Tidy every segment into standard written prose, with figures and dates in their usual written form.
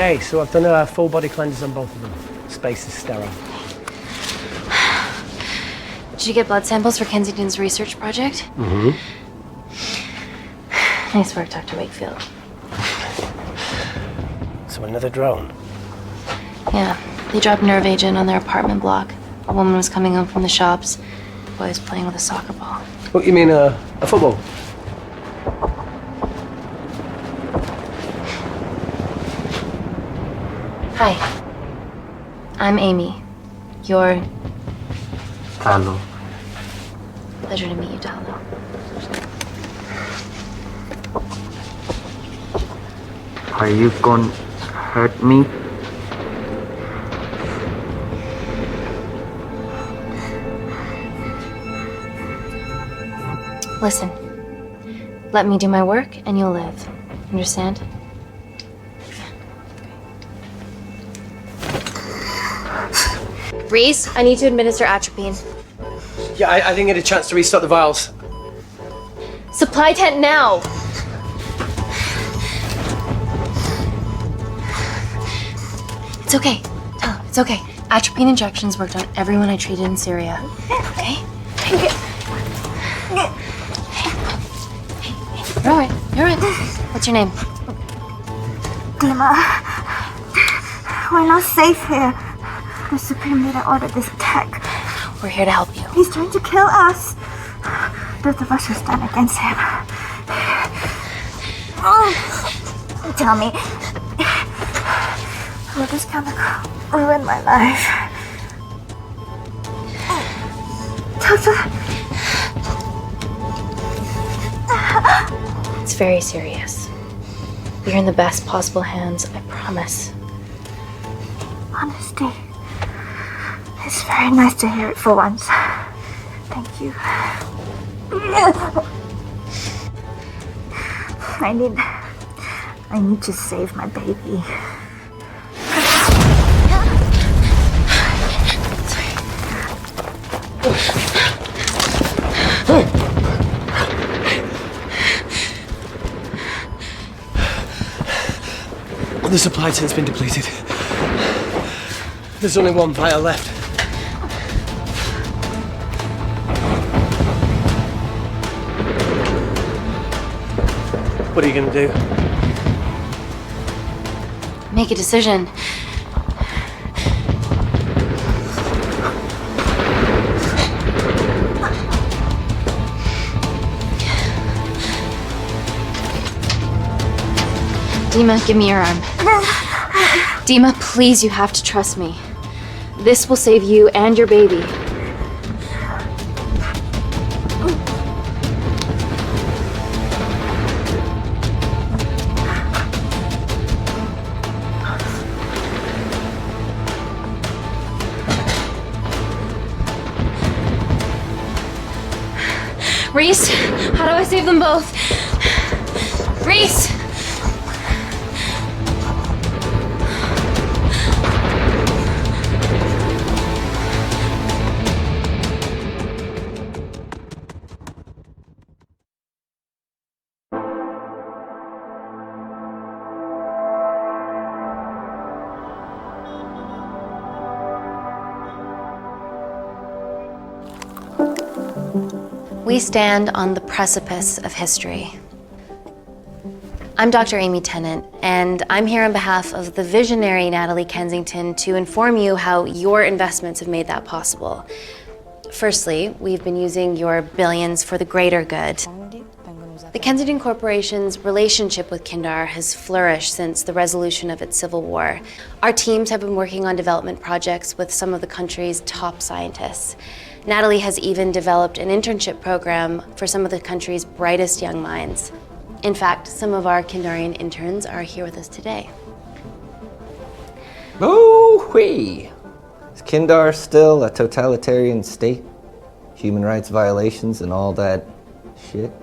Okay, so I've done a full body cleanse on both of them. Space is sterile. Did you get blood samples for Kensington's research project? Mm-hmm. Nice work, Dr. Wakefield. So another drone? Yeah, they dropped nerve agent on their apartment block. A woman was coming home from the shops. The boy was playing with a soccer ball. What, you mean a football? Hi. I'm Amy. You're... Talo. Pleasure to meet you, Talo. Are you going to hurt me? Listen. Let me do my work and you'll live. Understand? Reese, I need to administer atropine. Yeah, I didn't get a chance to restock the vials. Supply tent now! It's okay. Tell him, it's okay. Atropine injections worked on everyone I treated in Syria. Okay? You're alright. You're alright. What's your name? Dima, we're not safe here. The Supreme Leader ordered this attack. We're here to help you. He's trying to kill us. Both of us will stand against him. Oh, tell me, will this chemical ruin my life? Doctor? It's very serious. You're in the best possible hands, I promise. Honesty. It's very nice to hear it for once. Thank you. I need to save my baby. The supply tent's been depleted. There's only one vial left. What are you gonna do? Make a decision. Dima, give me your arm. Dima, please, you have to trust me. This will save you and your baby. Reese, how do I save them both? Reese! We stand on the precipice of history. I'm Dr. Amy Tennant, and I'm here on behalf of the visionary Natalie Kensington to inform you how your investments have made that possible. Firstly, we've been using your billions for the greater good. The Kensington Corporation's relationship with Kindar has flourished since the resolution of its civil war. Our teams have been working on development projects with some of the country's top scientists. Natalie has even developed an internship program for some of the country's brightest young minds. In fact, some of our Kindarian interns are here with us today. Ooh-wee! Is Kindar still a totalitarian state? Human rights violations and all that shit?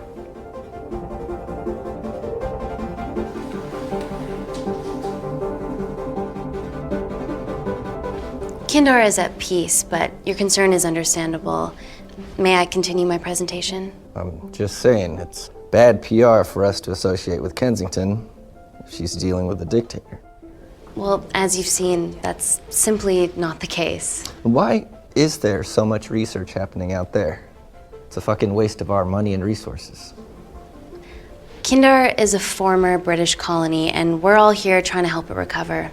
Kindar is at peace, but your concern is understandable. May I continue my presentation? I'm just saying, it's bad PR for us to associate with Kensington if she's dealing with a dictator. Well, as you've seen, that's simply not the case. Why is there so much research happening out there? It's a fucking waste of our money and resources. Kindar is a former British colony, and we're all here trying to help it recover.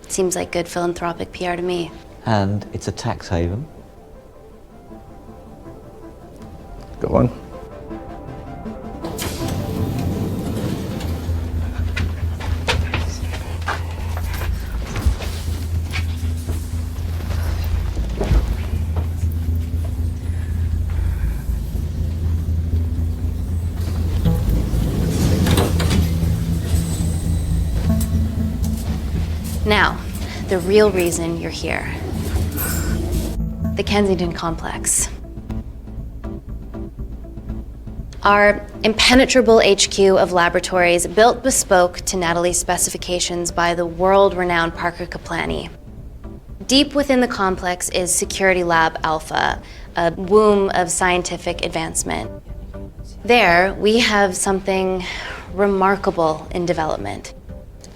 Seems like good philanthropic PR to me. And it's a tax haven. Go on. Now, the real reason you're here. The Kensington Complex. Our impenetrable HQ of laboratories built bespoke to Natalie's specifications by the world-renowned Parker Kaplani. Deep within the complex is Security Lab Alpha, a womb of scientific advancement. There, we have something remarkable in development.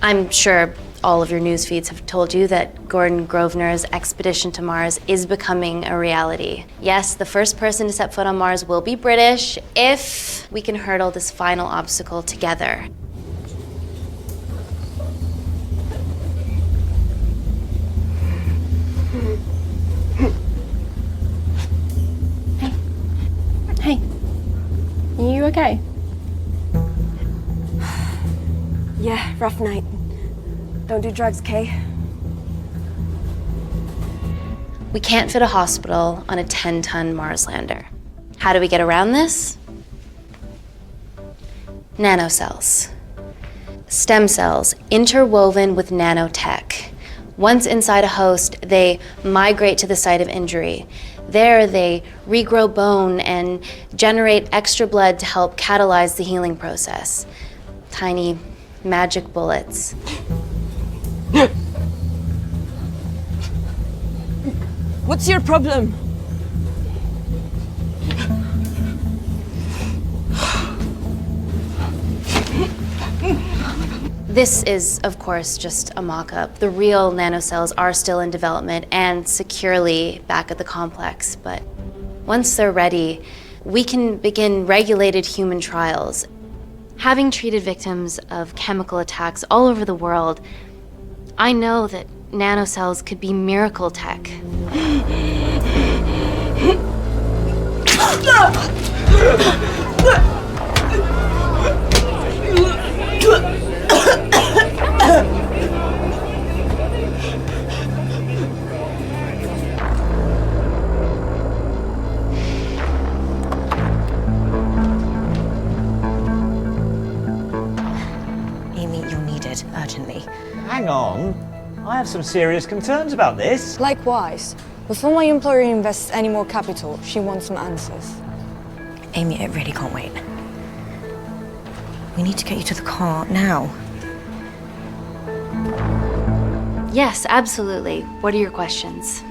I'm sure all of your news feeds have told you that Gordon Grosvenor's expedition to Mars is becoming a reality. Yes, the first person to set foot on Mars will be British if we can hurdle this final obstacle together. Hey, are you okay? Yeah, rough night. Don't do drugs, Kay. We can't fit a hospital on a 10-ton Mars lander. How do we get around this? Nanocells. Stem cells interwoven with nanotech. Once inside a host, they migrate to the site of injury. There, they regrow bone and generate extra blood to help catalyze the healing process. Tiny magic bullets. What's your problem? This is, of course, just a mock-up. The real nanocells are still in development and securely back at the complex, but once they're ready, we can begin regulated human trials. Having treated victims of chemical attacks all over the world, I know that nanocells could be miracle tech. Amy, you're needed urgently. Hang on. I have some serious concerns about this. Likewise. Before my employer invests any more capital, she wants some answers. Amy, it really can't wait. We need to get you to the car now. Yes, absolutely. What are your questions?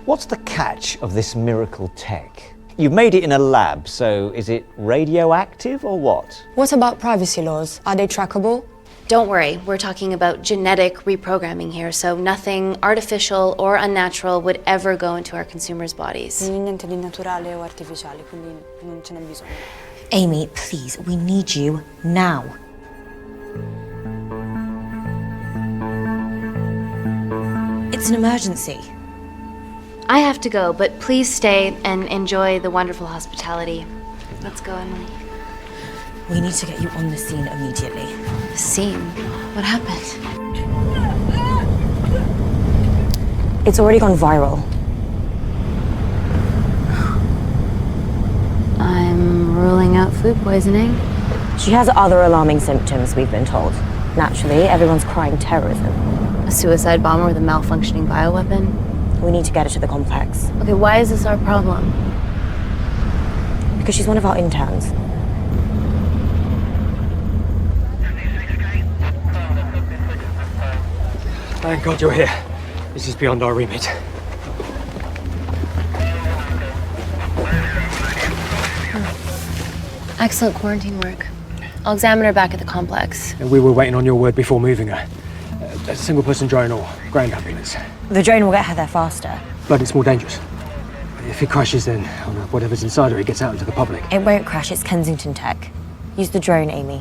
What's the catch of this miracle tech? You've made it in a lab, so is it radioactive or what? What about privacy laws? Are they trackable? Don't worry, we're talking about genetic reprogramming here, so nothing artificial or unnatural would ever go into our consumers' bodies. Niente di naturale o artificiale, quindi non ce n'è bisogno. Amy, please, we need you now. It's an emergency. I have to go, but please stay and enjoy the wonderful hospitality. Let's go, Emily. We need to get you on the scene immediately. The scene? What happened? It's already gone viral. I'm ruling out food poisoning. She has other alarming symptoms, we've been told. Naturally, everyone's crying terrorism. A suicide bomber with a malfunctioning bioweapon? We need to get her to the complex. Okay, why is this our problem? Because she's one of our interns. Thank God you're here. This is beyond our remit. Excellent quarantine work. I'll examine her back at the complex. And we were waiting on your word before moving her. A single-person drone or ground ambulance. The drone will get her there faster. But it's more dangerous. If it crashes, then whatever's inside her, it gets out into the public. It won't crash, it's Kensington tech. Use the drone, Amy.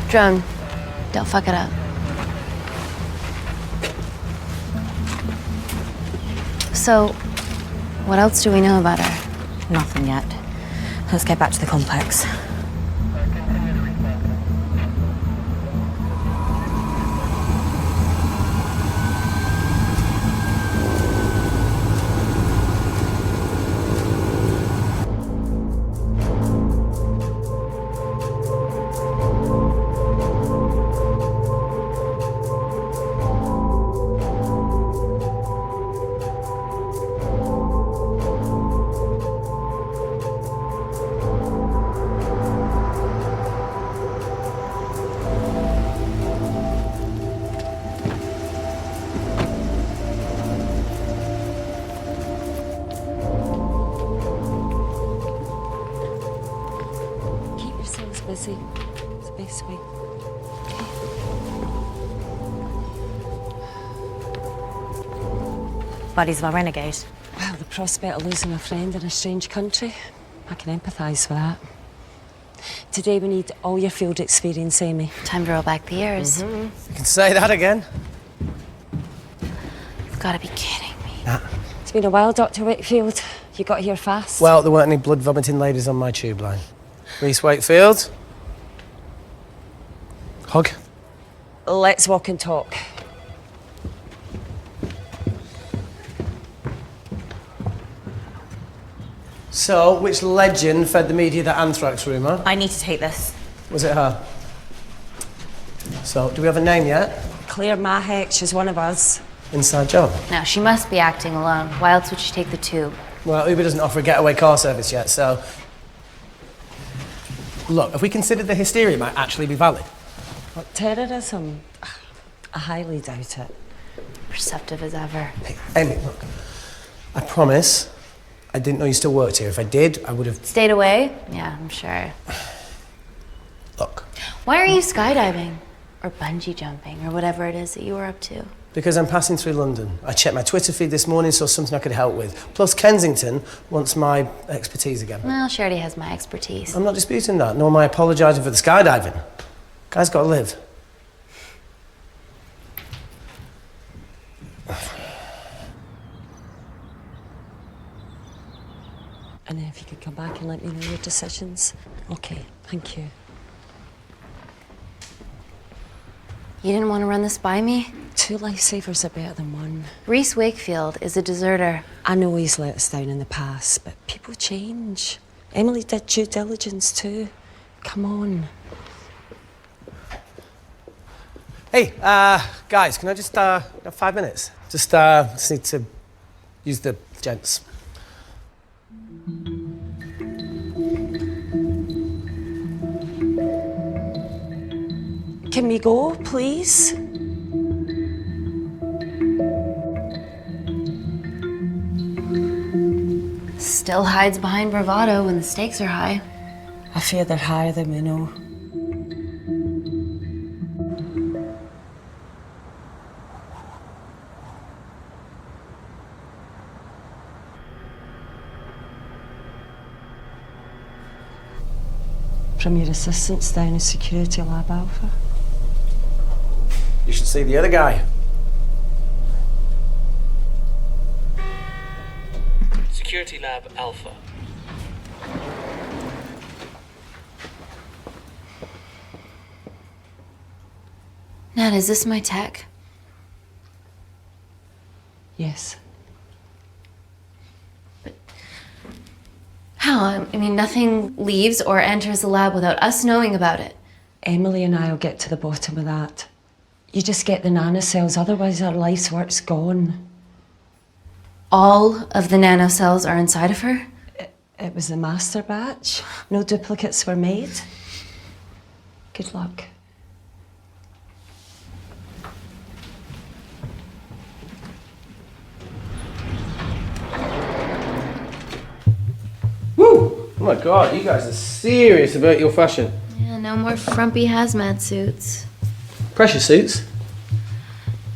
Drone, don't fuck it up. So, what else do we know about her? Nothing yet. Let's get back to the complex. Busy. It's the best way. Buddies of our renegade. Well, the prospect of losing a friend in a strange country, I can empathise with that. Today we need all your field experience, Amy. Time to roll back the years. You can say that again. You've got to be kidding me. It's been a while, Dr. Wakefield. You got here fast. Well, there weren't any blood-vomiting ladies on my tube line. Reese Wakefield. Hug. Let's walk and talk. So, which legend fed the media that anthrax rumour? I need to take this. Was it her? So, do we have a name yet? Claire Mahek, she's one of us. Inside job. No, she must be acting alone. Why else would she take the tube? Well, Uber doesn't offer a getaway car service yet, so... Look, if we considered the hysteria might actually be valid. What, terrorism? I highly doubt it. Perceptive as ever. Hey, Amy, look. I promise I didn't know you still worked here. If I did, I would have... Stayed away? Yeah, I'm sure. Look. Why are you skydiving? Or bungee jumping, or whatever it is that you were up to? Because I'm passing through London. I checked my Twitter feed this morning, saw something I could help with. Plus, Kensington wants my expertise again. Well, she already has my expertise. I'm not disputing that, nor am I apologising for the skydiving. Guy's got to live. And then if you could come back and let me know your decisions. Okay, thank you. You didn't want to run this by me? 2 lifesavers are better than 1. Reese Wakefield is a deserter. I know he's let us down in the past, but people change. Emily did due diligence too. Come on. Hey, guys, can I just, have 5 minutes? Just need to use the gents. Can we go, please? Still hides behind bravado when the stakes are high. I fear they're higher than we know. From your assistants down in Security Lab Alpha. You should see the other guy. Security Lab Alpha. Nat, is this my tech? Yes. How? I mean, nothing leaves or enters the lab without us knowing about it. Emily and I will get to the bottom of that. You just get the nanocells, otherwise our life's work's gone. All of the nanocells are inside of her? It was the master batch. No duplicates were made. Good luck. Oh my God, you guys are serious about your fashion. Yeah, no more frumpy hazmat suits. Pressure suits?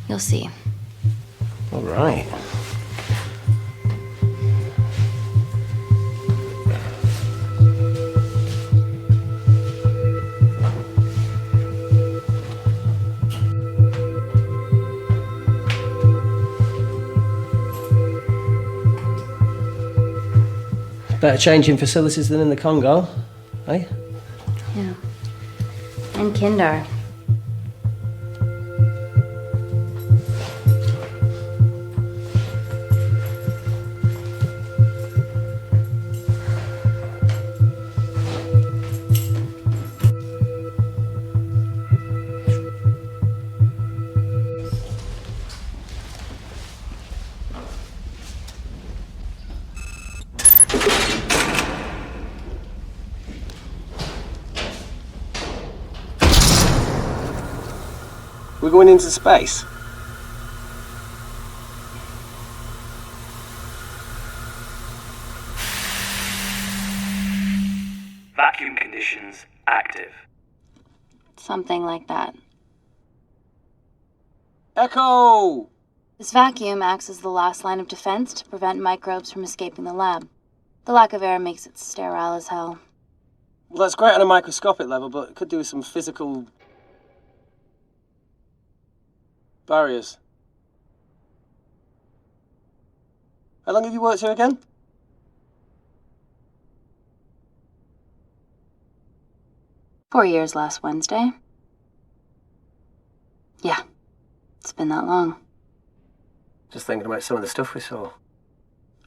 You'll see. All right. Better changing facilities than in the Congo, eh? Yeah. And Kindar. We're going into space. Vacuum conditions active. Something like that. Echo! This vacuum acts as the last line of defense to prevent microbes from escaping the lab. The lack of air makes it sterile as hell. Well, that's great on a microscopic level, but it could do with some physical barriers. How long have you worked here again? "4 years last Wednesday." Yeah, it's been that long. Just thinking about some of the stuff we saw.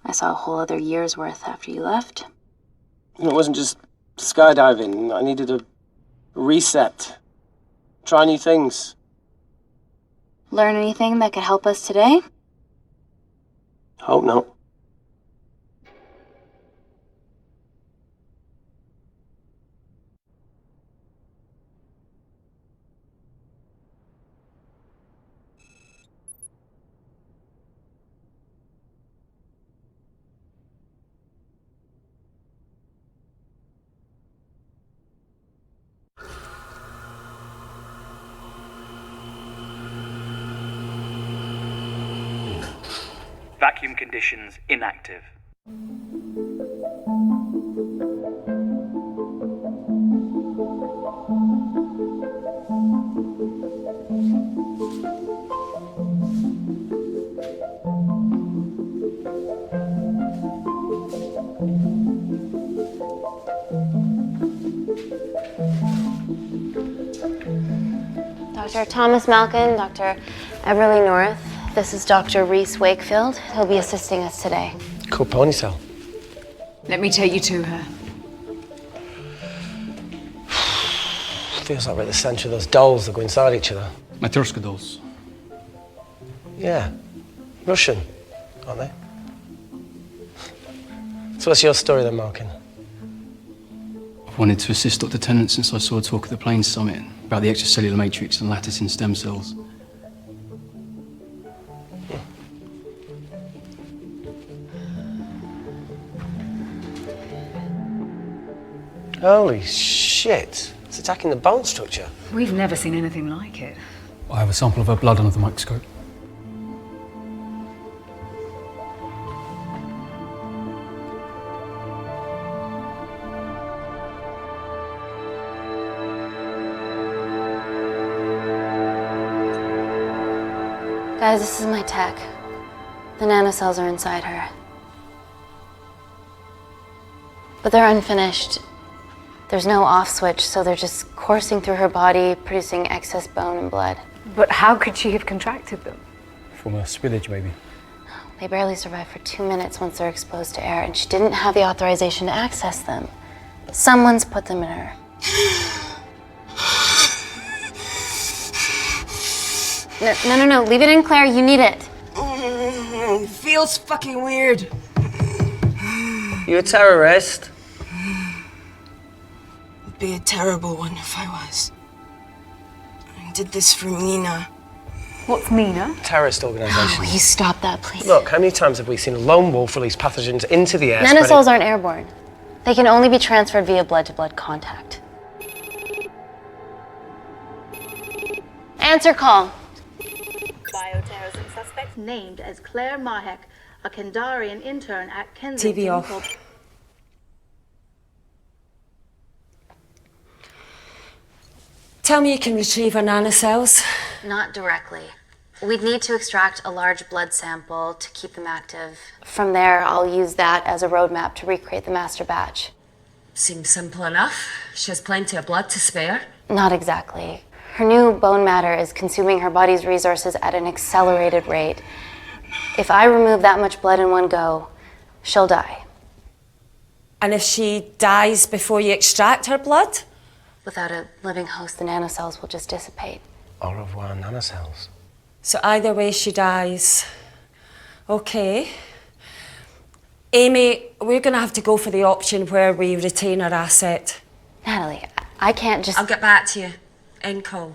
I saw a whole other year's worth after you left. It wasn't just skydiving. I needed a reset. Try new things. Learn anything that could help us today? Hope not. Vacuum conditions inactive. Dr. Thomas Malkin, Dr. Everly North. This is Dr. Reese Wakefield. He'll be assisting us today. Cool ponytail. Let me take you to her. Feels like we're at the centre of those dolls that go inside each other. Matryoshka dolls. Yeah. Russian, aren't they? So what's your story then, Malkin? I've wanted to assist Dr. Tennant since I saw a talk at the Plains Summit about the extracellular matrix and lattice in stem cells. Holy shit. It's attacking the bone structure. We've never seen anything like it. I have a sample of her blood under the microscope. Guys, this is my tech. The nanocells are inside her. But they're unfinished. There's no off switch, so they're just coursing through her body, producing excess bone and blood. But how could she have contracted them? From a spillage, maybe. They barely survive for 2 minutes once they're exposed to air, and she didn't have the authorization to access them. Someone's put them in her. No, leave it in, Claire, you need it. It feels fucking weird. You a terrorist? It'd be a terrible one if I was. I did this for Mina. What's Mina? Terrorist organisation. Will you stop that, please? Look, how many times have we seen a lone wolf release pathogens into the air? Nanocells aren't airborne. They can only be transferred via blood-to-blood contact. Answer call. Bioterrorism suspect named as Claire Mahek, a Kendarian intern at Kensington. TV off. Tell me you can retrieve her nanocells. Not directly. We'd need to extract a large blood sample to keep them active. From there, I'll use that as a roadmap to recreate the master batch. Seems simple enough. She has plenty of blood to spare. Not exactly. Her new bone matter is consuming her body's resources at an accelerated rate. If I remove that much blood in one go, she'll die. And if she dies before you extract her blood? Without a living host, the nanocells will just dissipate. Au revoir, nanocells. So either way she dies. Okay. Amy, we're gonna have to go for the option where we retain our asset. Natalie, I can't just... I'll get back to you. End call.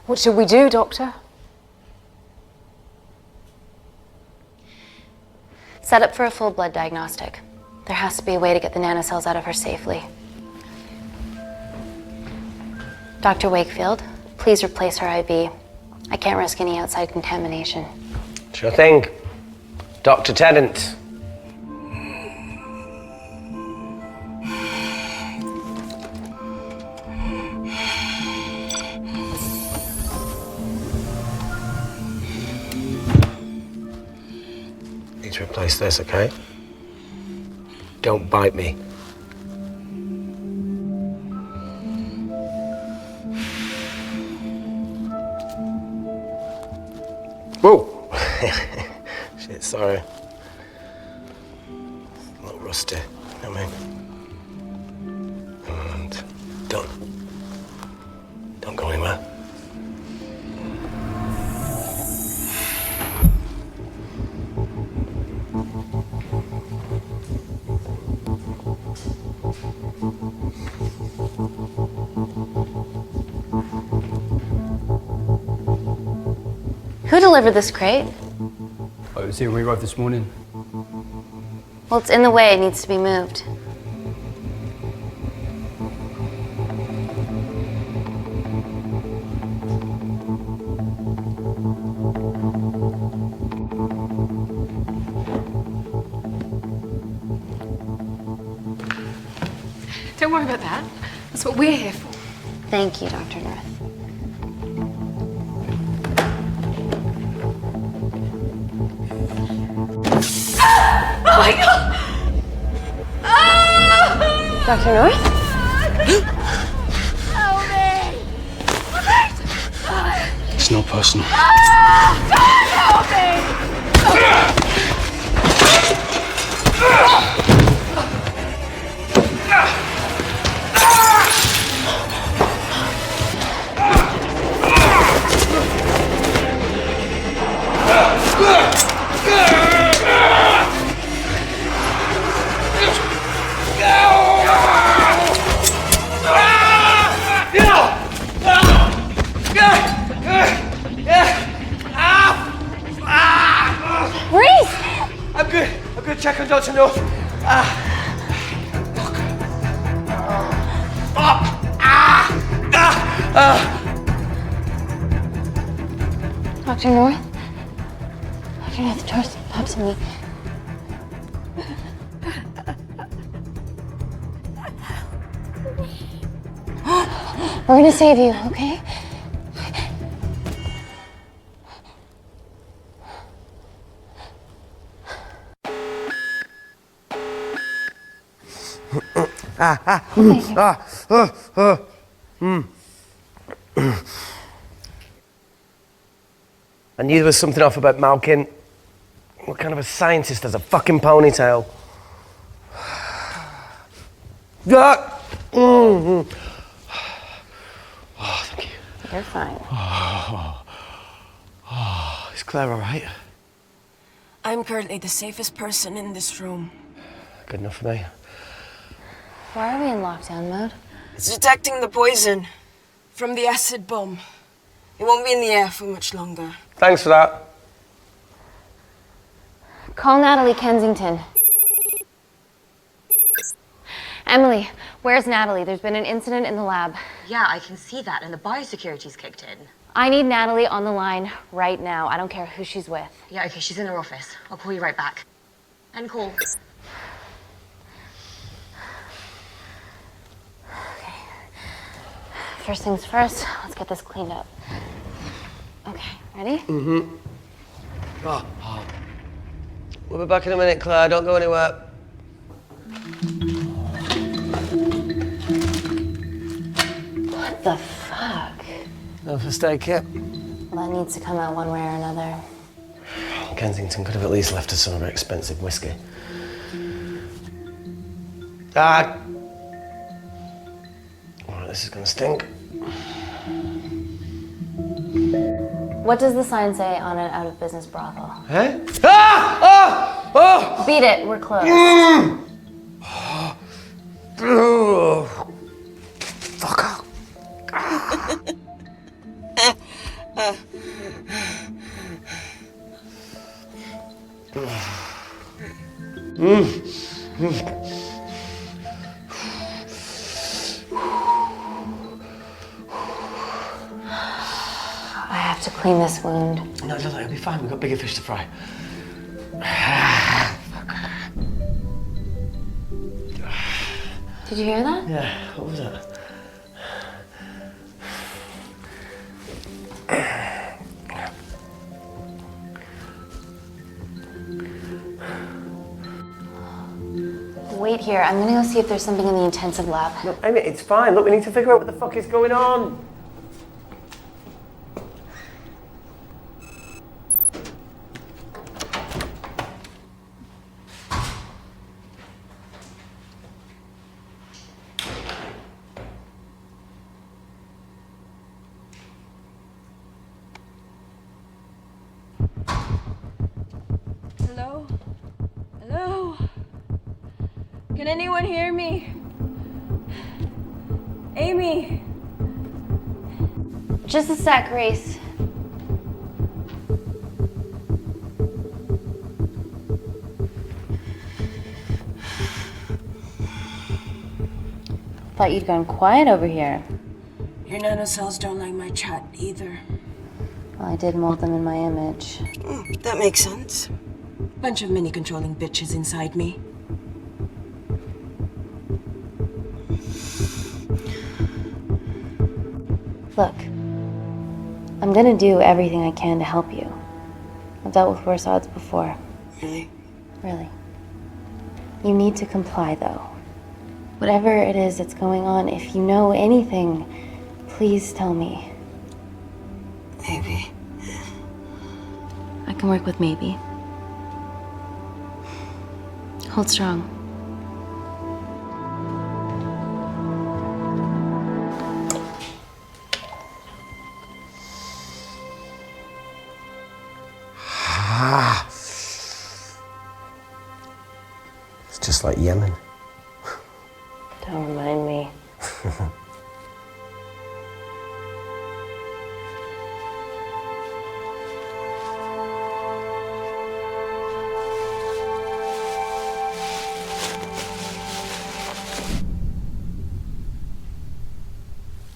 What should we do, Doctor? Set up for a full blood diagnostic. There has to be a way to get the nanocells out of her safely. Dr. Wakefield, please replace her IV. I can't risk any outside contamination. Sure thing. Dr. Tennant. Need to replace this, okay? Don't bite me. Whoa! Shit, sorry. A little rusty, you know what I mean? And don't go anywhere. Who delivered this crate? Oh, it was here when we arrived this morning. Well, it's in the way. It needs to be moved. Don't worry about that. That's what we're here for. Thank you, Dr. North. Oh my God! Dr. North? Help me! It's not personal. Help me! I'm good. Check on Dr. North. Dr. North? Dr. North, trust Pops and me. We're gonna save you, okay? I knew there was something off about Malkin. What kind of a scientist has a fucking ponytail? Oh, thank you. You're fine. Is Claire all right? I'm currently the safest person in this room. Good enough for me. Why are we in lockdown mode? It's detecting the poison from the acid bomb. It won't be in the air for much longer. Thanks for that. Call Natalie Kensington. Emily, where's Natalie? There's been an incident in the lab. Yeah, I can see that, and the biosecurity's kicked in. I need Natalie on the line right now. I don't care who she's with. Yeah, okay, she's in her office. I'll call you right back. End call. Okay. First things first, let's get this cleaned up. Okay, ready? Mm-hmm. Oh. We'll be back in a minute, Claire. Don't go anywhere. What the fuck? No first aid kit. Well, that needs to come out one way or another. Kensington could have at least left us some of her expensive whiskey. Ah! Alright, this is gonna stink. What does the sign say on an out-of-business brothel? Eh? Ah! Oh! Oh! Beat it, we're closed. Fuck up. I have to clean this wound. No, it'll be fine. We've got bigger fish to fry. Did you hear that? Yeah, what was that? Wait here. I'm gonna go see if there's something in the intensive lab. No, Amy, it's fine. Look, we need to figure out what the fuck is going on. Hello? Hello? Can anyone hear me? Amy? Just a sec, Grace. Thought you'd gone quiet over here. Your nanocells don't like my chat either. Well, I did mold them in my image. That makes sense. Bunch of mini-controlling bitches inside me. Look, I'm gonna do everything I can to help you. I've dealt with worse odds before. Really? Really. You need to comply, though. Whatever it is that's going on, if you know anything, please tell me. Maybe. I can work with maybe. Hold strong. It's just like Yemen. Don't remind me.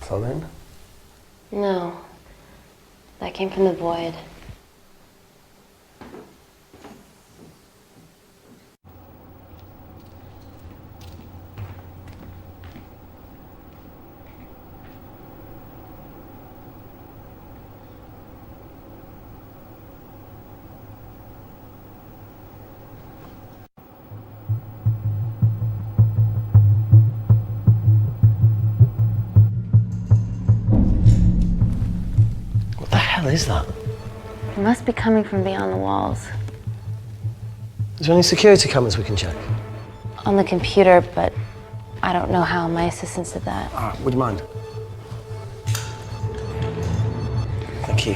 Plumbing? No. That came from the void. What the hell is that? It must be coming from beyond the walls. Is there any security cameras we can check? On the computer, but I don't know how. My assistants did that. All right, would you mind? Thank you.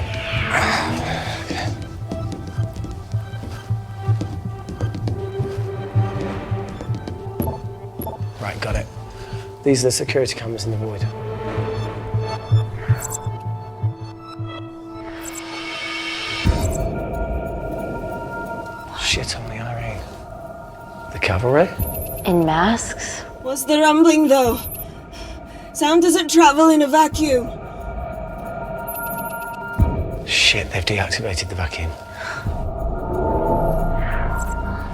Right, got it. These are the security cameras in the void. Shit on the Cavalry? In masks? What's the rumbling, though? Sound doesn't travel in a vacuum. Shit, they've deactivated the vacuum.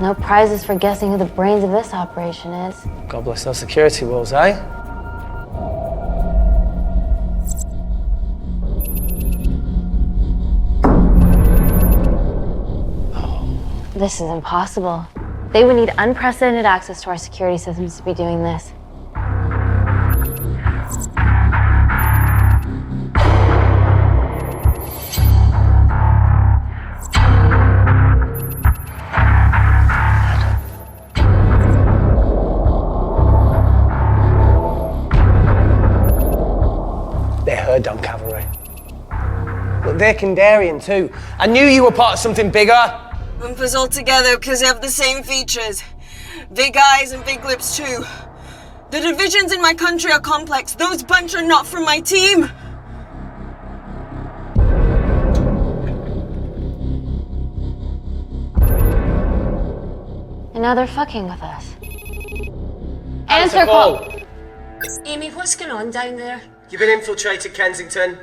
No prizes for guessing who the brains of this operation is. God bless those security walls, eh? This is impossible. They would need unprecedented access to our security systems to be doing this. They heard Don Cavalry. Look, they're Kandarian too. I knew you were part of something bigger. Lumpers all together because they have the same features. Big eyes and big lips too. The divisions in my country are complex. Those bunch are not from my team. And now they're fucking with us. Answer call. Amy, what's going on down there? You've been infiltrated, Kensington.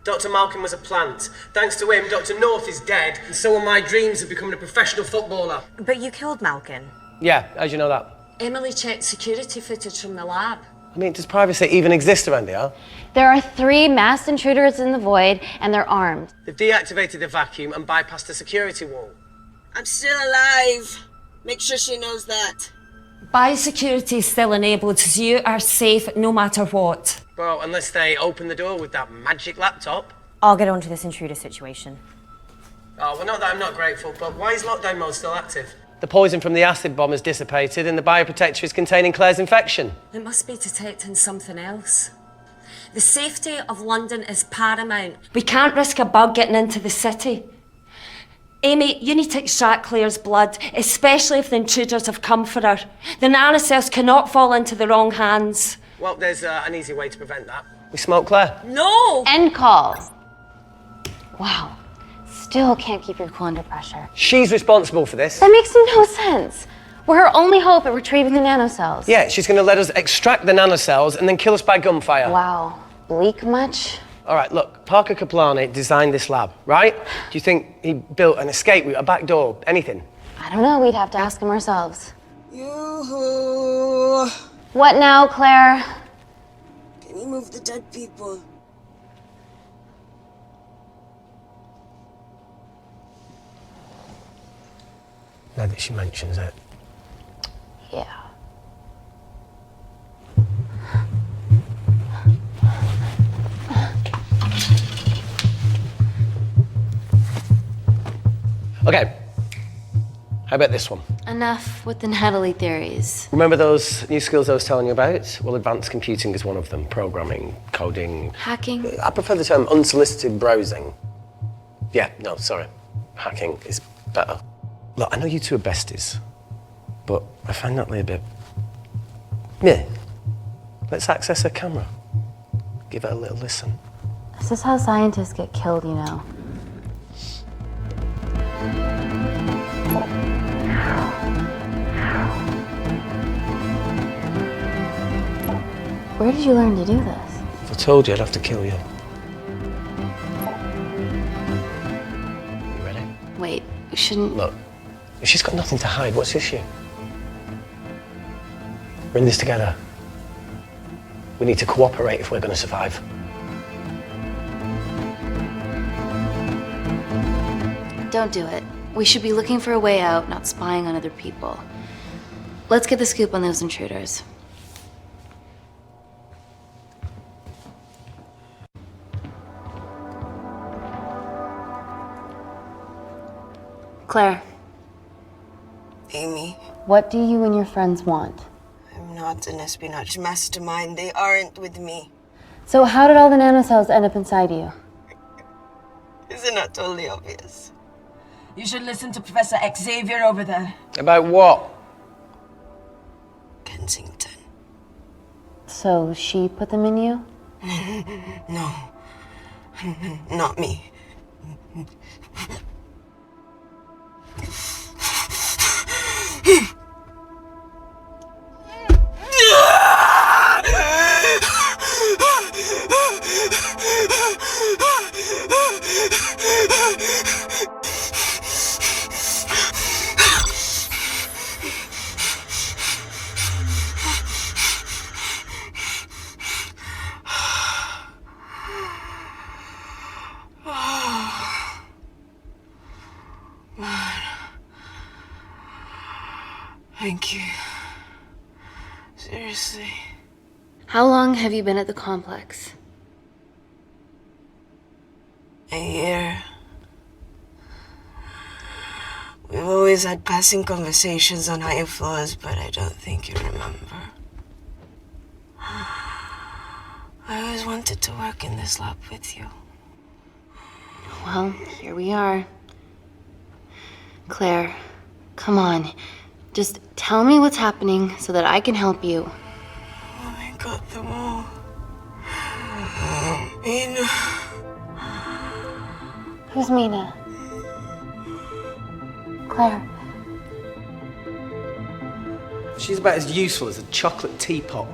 Dr. Malkin was a plant. Thanks to him, Dr. North is dead, and so are my dreams of becoming a professional footballer. But you killed Malkin. Yeah, how'd you know that? Emily checked security footage from the lab. I mean, does privacy even exist around here? There are 3 masked intruders in the void, and they're armed. They've deactivated the vacuum and bypassed the security wall. I'm still alive. Make sure she knows that. Biosecurity is still enabled, so you are safe no matter what. Well, unless they open the door with that magic laptop. I'll get onto this intruder situation. Oh, well, not that I'm not grateful, but why is lockdown mode still active? The poison from the acid bomb has dissipated and the bioprotector is containing Claire's infection. It must be detecting something else. The safety of London is paramount. We can't risk a bug getting into the city. Amy, you need to extract Claire's blood, especially if the intruders have come for her. The nanocells cannot fall into the wrong hands. Well, there's an easy way to prevent that. We smoke Claire. No! End call. Wow. Still can't keep your cool under pressure. She's responsible for this. That makes no sense. We're her only hope at retrieving the nanocells. Yeah, she's going to let us extract the nanocells and then kill us by gunfire. Wow. Bleak much? All right, look, Parker Kaplani designed this lab, right? Do you think he built an escape route, a back door, anything? I don't know. We'd have to ask him ourselves. Yoo-hoo. What now, Claire? Can you move the dead people? Now that she mentions it. Yeah. Okay. How about this one? Enough with the Natalie theories. Remember those new skills I was telling you about? Well, advanced computing is one of them. Programming, coding. Hacking? I prefer the term unsolicited browsing. Yeah, no, sorry. Hacking is better. Look, I know you two are besties, but I find Natalie a bit... meh. Let's access her camera. Give her a little listen. This is how scientists get killed, you know. Where did you learn to do this? If I told you, I'd have to kill you. You ready? Wait, you shouldn't... Look, if she's got nothing to hide, what's the issue? We're in this together. We need to cooperate if we're going to survive. Don't do it. We should be looking for a way out, not spying on other people. Let's get the scoop on those intruders. Claire. Amy. What do you and your friends want? I'm not an espionage mastermind. They aren't with me. So how did all the nanocells end up inside you? Isn't that totally obvious? You should listen to Professor Xavier over there. About what? Kensington. So she put them in you? No. Not me. Thank you. Seriously. How long have you been at the complex? A year. We've always had passing conversations on higher floors, but I don't think you remember. I always wanted to work in this lab with you. Well, here we are. Claire, come on. Just tell me what's happening so that I can help you. I got them all. Mina. Who's Mina? Claire. She's about as useful as a chocolate teapot.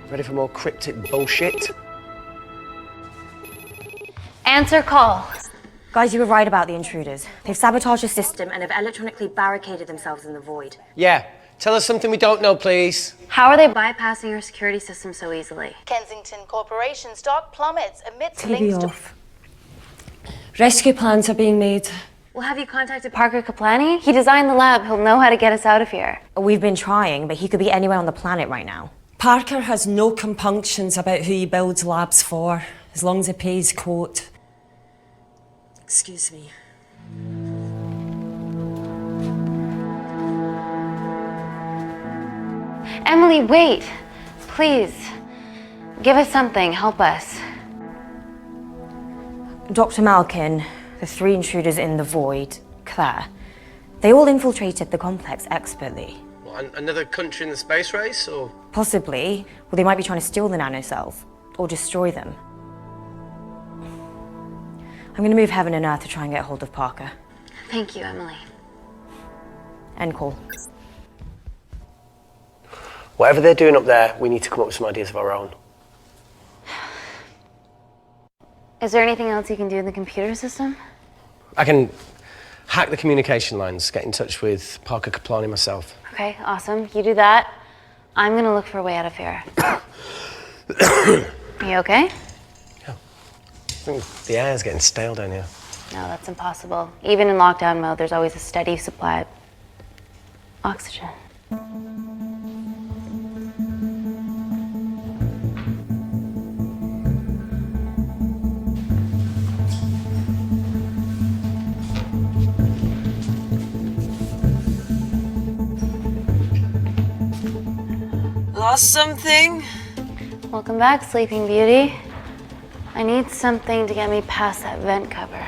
Ready for more cryptic bullshit? Answer call. Guys, you were right about the intruders. They've sabotaged the system and have electronically barricaded themselves in the void. Yeah. Tell us something we don't know, please. How are they bypassing your security system so easily? Kensington Corporation stock plummets amidst TV links to... off. Rescue plans are being made. Well, have you contacted Parker Kaplani? He designed the lab. He'll know how to get us out of here. We've been trying, but he could be anywhere on the planet right now. Parker has no compunctions about who he builds labs for, as long as he pays quote. Excuse me. Emily, wait. Please. Give us something. Help us. Dr. Malkin, the 3 intruders in the void, Claire, they all infiltrated the complex expertly. What, another country in the space race, or? Possibly. Well, they might be trying to steal the nanocells, or destroy them. I'm going to move heaven and earth to try and get hold of Parker. Thank you, Emily. End call. Whatever they're doing up there, we need to come up with some ideas of our own. Is there anything else you can do in the computer system? I can hack the communication lines, get in touch with Parker Kaplani myself. Okay, awesome. You do that. I'm gonna look for a way out of here. You okay? Yeah. I think the air's getting stale down here. No, that's impossible. Even in lockdown mode, there's always a steady supply of oxygen. Lost something? Welcome back, Sleeping Beauty. I need something to get me past that vent cover.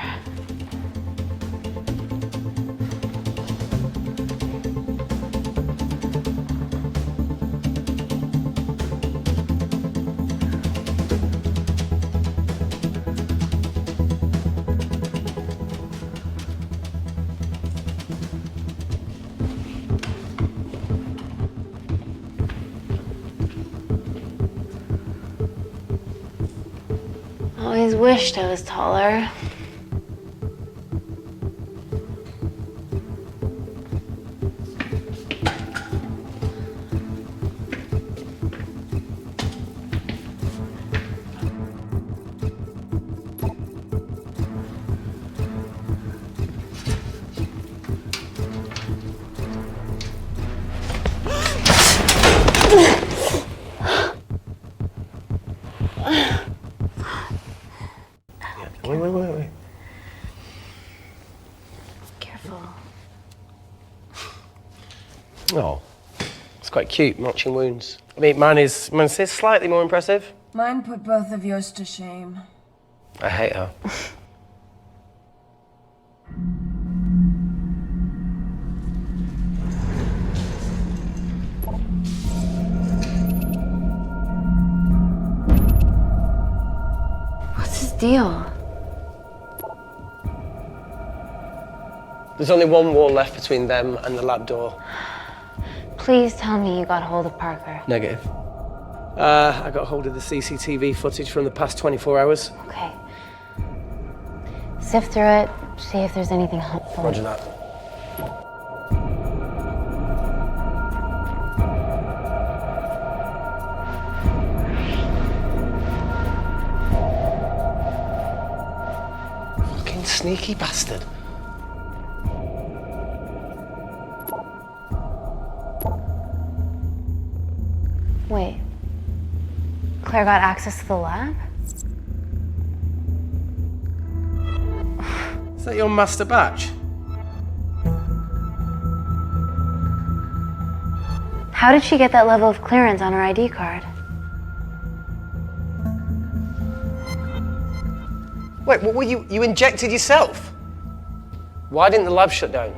Always wished I was taller. Wait. Careful. Oh, it's quite cute, matching wounds. I mean, mine is slightly more impressive. Mine put both of yours to shame. I hate her. What's his deal? There's only one wall left between them and the lab door. Please tell me you got hold of Parker. Negative. I got hold of the CCTV footage from the past 24 hours. Okay. Sift through it, see if there's anything helpful. Roger that. Fucking sneaky bastard. Wait. Claire got access to the lab? Is that your master batch? How did she get that level of clearance on her ID card? Wait, what were you injected yourself? Why didn't the lab shut down?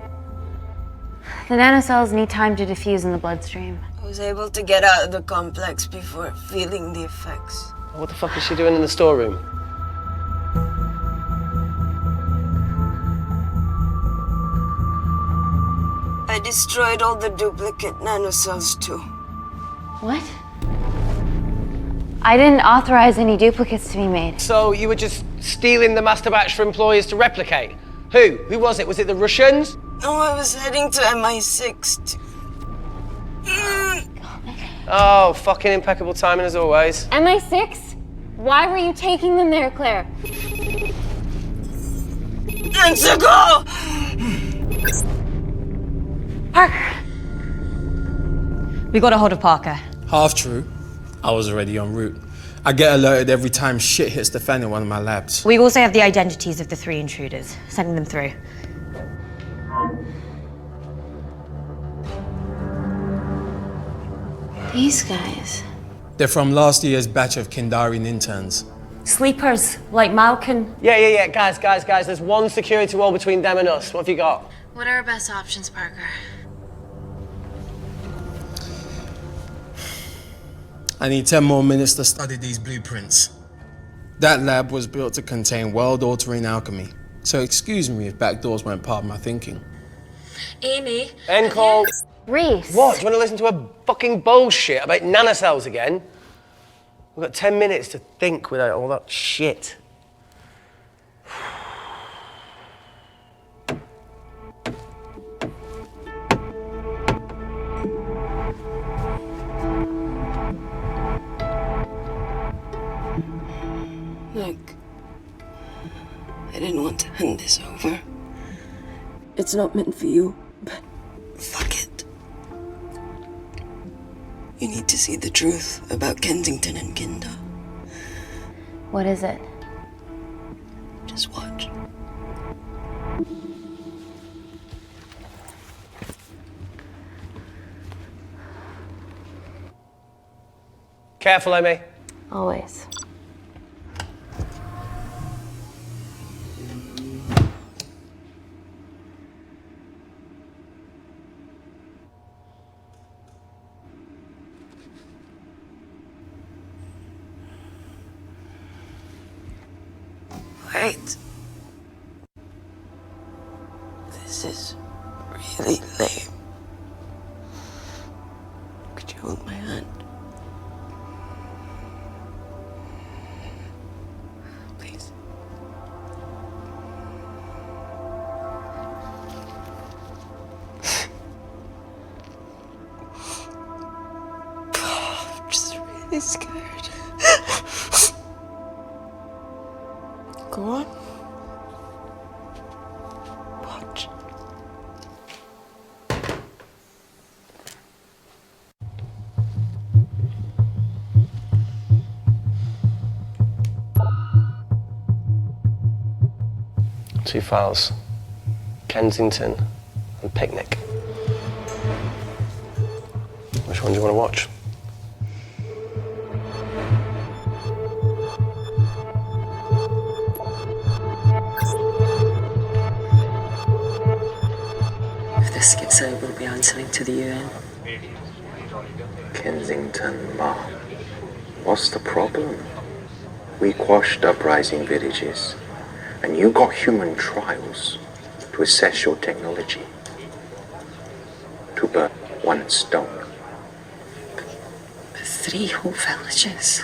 The nanocells need time to diffuse in the bloodstream. I was able to get out of the complex before feeling the effects. What the fuck is she doing in the storeroom? I destroyed all the duplicate nanocells too. What? I didn't authorize any duplicates to be made. So you were just stealing the master batch for employers to replicate? Who? Who was it? Was it the Russians? No, I was heading to MI6 Oh, fucking impeccable timing as always. MI6? Why were you taking them there, Claire? Let's go! Parker! We got a hold of Parker. Half true. I was already en route. I get alerted every time shit hits the fan in one of my labs. We also have the identities of the 3 intruders. Sending them through. These guys. They're from last year's batch of Kindarian interns. Sleepers, like Malkin. Yeah. Guys. There's one security wall between them and us. What have you got? What are our best options, Parker? I need 10 more minutes to study these blueprints. That lab was built to contain world-altering alchemy. So excuse me if backdoors weren't part of my thinking. Amy. End call. Reese. What? Do you want to listen to a fucking bullshit about nanocells again? We've got 10 minutes to think without all that shit. Look, I didn't want to hand this over. It's not meant for you, but fuck it. You need to see the truth about Kensington and Kinder. What is it? Just watch. Careful, Amy. Always. Wait. This is really lame. Could you hold my hand? Please. I'm just really scared. Go on. Watch. Two files. Kensington and Picnic. Which one do you want to watch? If this gets out, we'll be answering to the UN. Kensington, Ma. What's the problem? We quashed uprising villages, and you got human trials to assess your technology. To burn one stone. The 3 whole villages.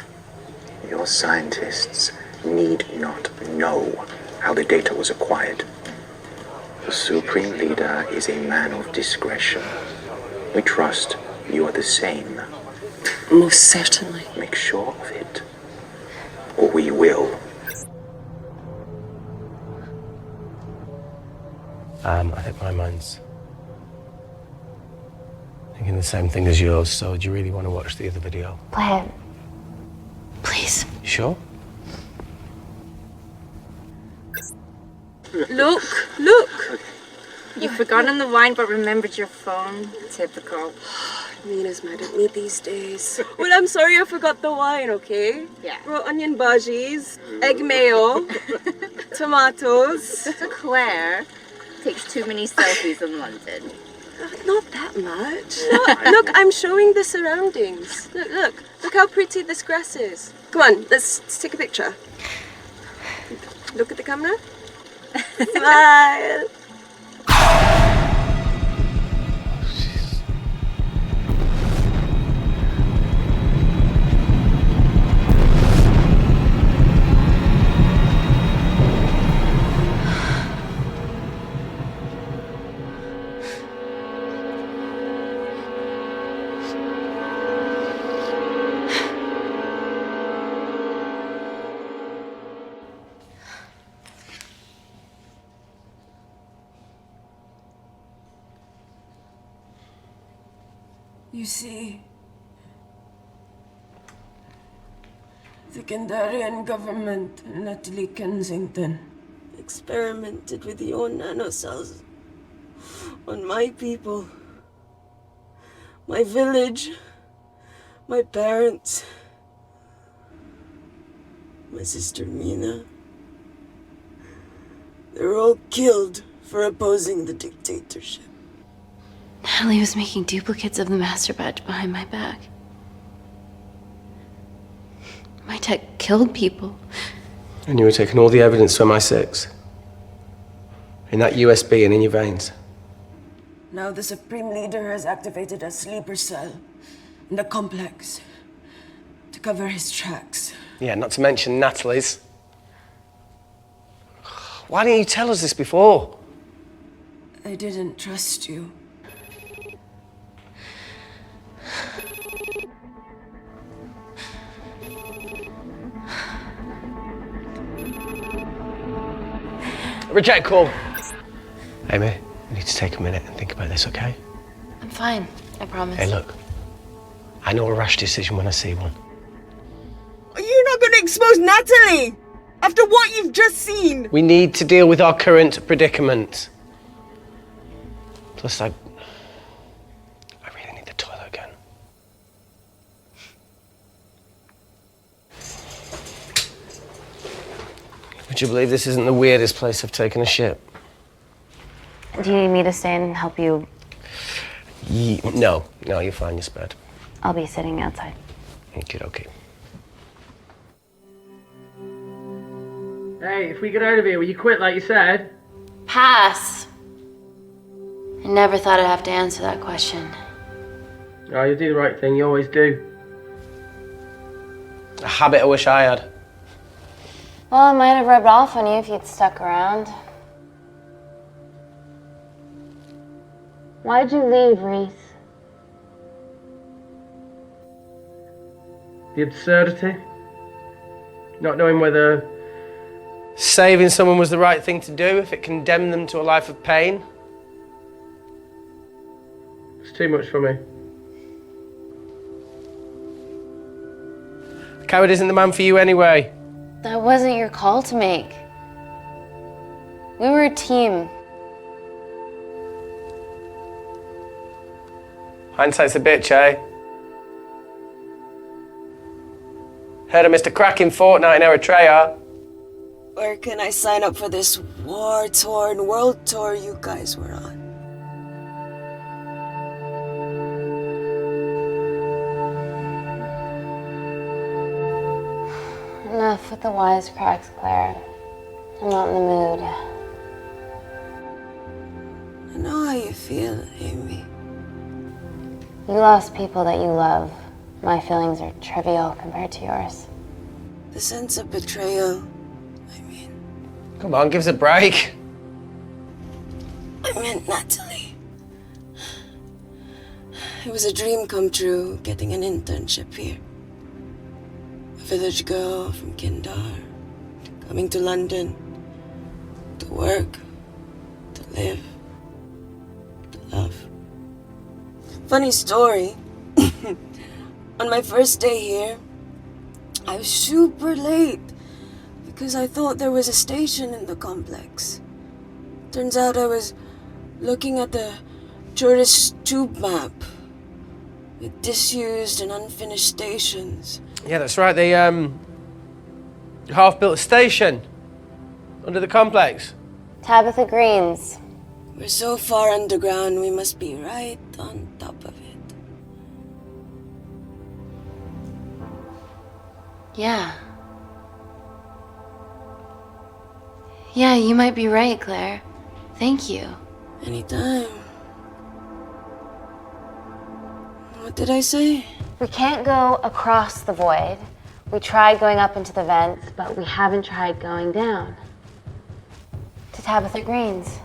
Your scientists need not know how the data was acquired. The Supreme Leader is a man of discretion. We trust you are the same. Most certainly. Make sure of it, or we will. I think my mind's Thinking the same thing as yours, so do you really want to watch the other video? Play it. Please. You sure? Look, look! You've forgotten the wine but remembered your phone. Typical. Mina's mad at me these days. Well, I'm sorry I forgot the wine, okay? Yeah. Raw onion bhajis, egg mayo, tomatoes. So Claire takes too many selfies in London. Not that much. Look, I'm showing the surroundings. Look how pretty this grass is. Come on, let's take a picture. Look at the camera. Smile. You see, the Kandarian government and Natalie Kensington Experimented with your nanocells on my people, my village, my parents, my sister Mina. They were all killed for opposing the dictatorship. Natalie was making duplicates of the master badge behind my back. My tech killed people. And you were taking all the evidence to MI6? In that USB and in your veins? Now the Supreme Leader has activated a sleeper cell in the complex to cover his tracks. Yeah, not to mention Natalie's. Why didn't you tell us this before? I didn't trust you. Reject call. Amy, we need to take a minute and think about this, okay? I'm fine, I promise. Hey, look. I know a rash decision when I see one. Are you not going to expose Natalie? After what you've just seen? We need to deal with our current predicament. Plus, I really need the toilet again. Would you believe this isn't the weirdest place I've taken a shit? Do you need me to stay and help you? No, you're fine, you're spared. I'll be sitting outside. Okay. Hey, if we get out of here, will you quit like you said? Pass. I never thought I'd have to answer that question. Oh, you do the right thing, you always do. A habit I wish I had. Well, it might have rubbed off on you if you'd stuck around. Why'd you leave, Reese? The absurdity. Not knowing whether saving someone was the right thing to do if it condemned them to a life of pain. It's too much for me. The coward isn't the man for you anyway. That wasn't your call to make. We were a team. Hindsight's a bitch, eh? Heard of Mr. Cracking Fortnite in Eritrea? Where can I sign up for this war-torn world tour you guys were on? Enough with the wisecracks, Claire. I'm not in the mood. I know how you feel, Amy. You lost people that you love. My feelings are trivial compared to yours. The sense of betrayal. Come on, give us a break. I meant Natalie. It was a dream come true, getting an internship here. A village girl from Kindar, coming to London, to work, to live, to love. Funny story. On my first day here, I was super late because I thought there was a station in the complex. Turns out I was looking at the tourist tube map with disused and unfinished stations. Yeah, that's right. They half-built a station under the complex. Tabitha Greens. We're so far underground, we must be right on top of it. Yeah. Yeah, you might be right, Claire. Thank you. Anytime. What did I say? We can't go across the void. We tried going up into the vents, but we haven't tried going down. To Tabitha Greens.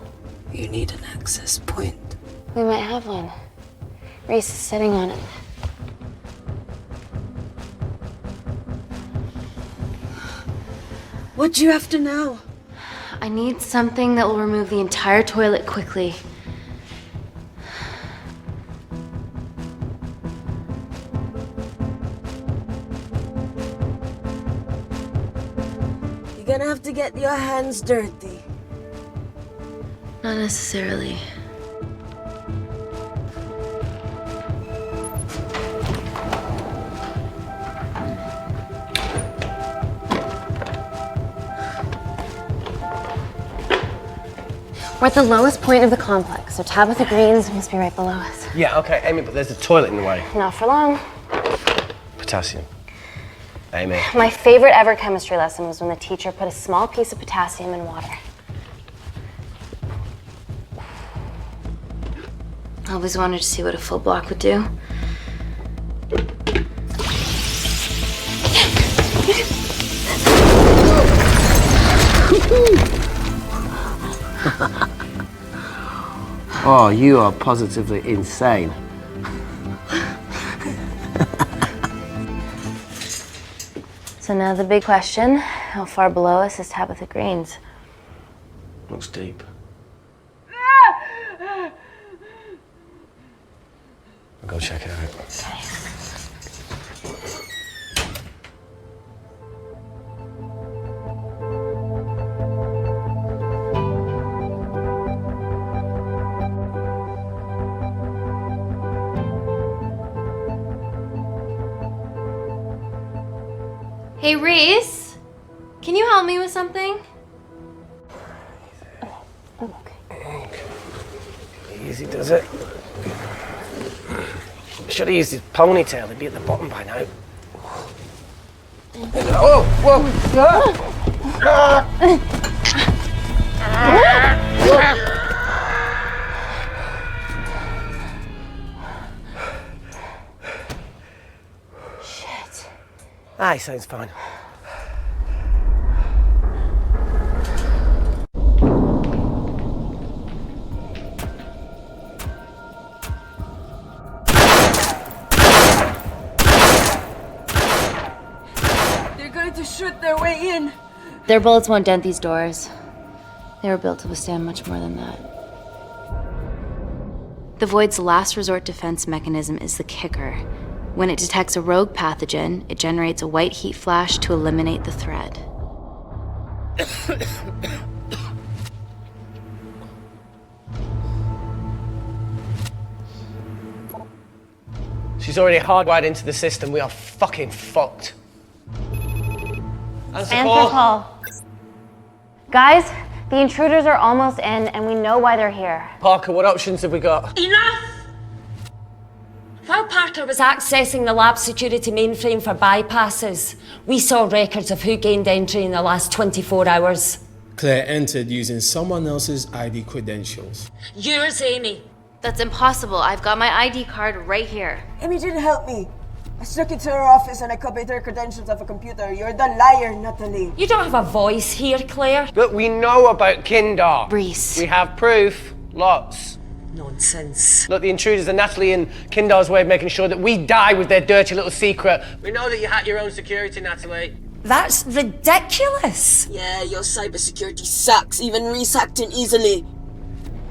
You need an access point. We might have one. Reese is sitting on it. What do you have to know? I need something that will remove the entire toilet quickly. You're gonna have to get your hands dirty. Not necessarily. We're at the lowest point of the complex, so Tabitha Greens must be right below us. Yeah, okay, Amy, but there's a toilet in the way. Not for long. Potassium. Amy. My favorite ever chemistry lesson was when the teacher put a small piece of potassium in water. I always wanted to see what a full block would do. Oh, you are positively insane. So now the big question, how far below us is Tabitha Greens? Looks deep. I'll go check it out. Hey, Reese, can you help me with something? Easy does it. Should have used his ponytail, he'd be at the bottom by now. Oh, Shit. Aye, sounds fine. They're going to shoot their way in. Their bullets won't dent these doors. They were built to withstand much more than that. The Void's last resort defense mechanism is the kicker. When it detects a rogue pathogen, it generates a white heat flash to eliminate the threat. She's already hardwired into the system. We are fucking fucked. Answer call. Guys, the intruders are almost in, and we know why they're here. Parker, what options have we got? Enough! While Parker was accessing the lab security mainframe for bypasses, we saw records of who gained entry in the last 24 hours. Claire entered using someone else's ID credentials. Yours, Amy. That's impossible. I've got my ID card right here. Amy didn't help me. I snuck into her office and I copied her credentials off a computer. You're the liar, Natalie. You don't have a voice here, Claire. Look, we know about Kindar. Reese. We have proof. Lots. Nonsense. Look, the intruders are Natalie and Kindar's way of making sure that we die with their dirty little secret. We know that you hack your own security, Natalie. That's ridiculous. Yeah, your cybersecurity sucks. Even Reese hacked in easily.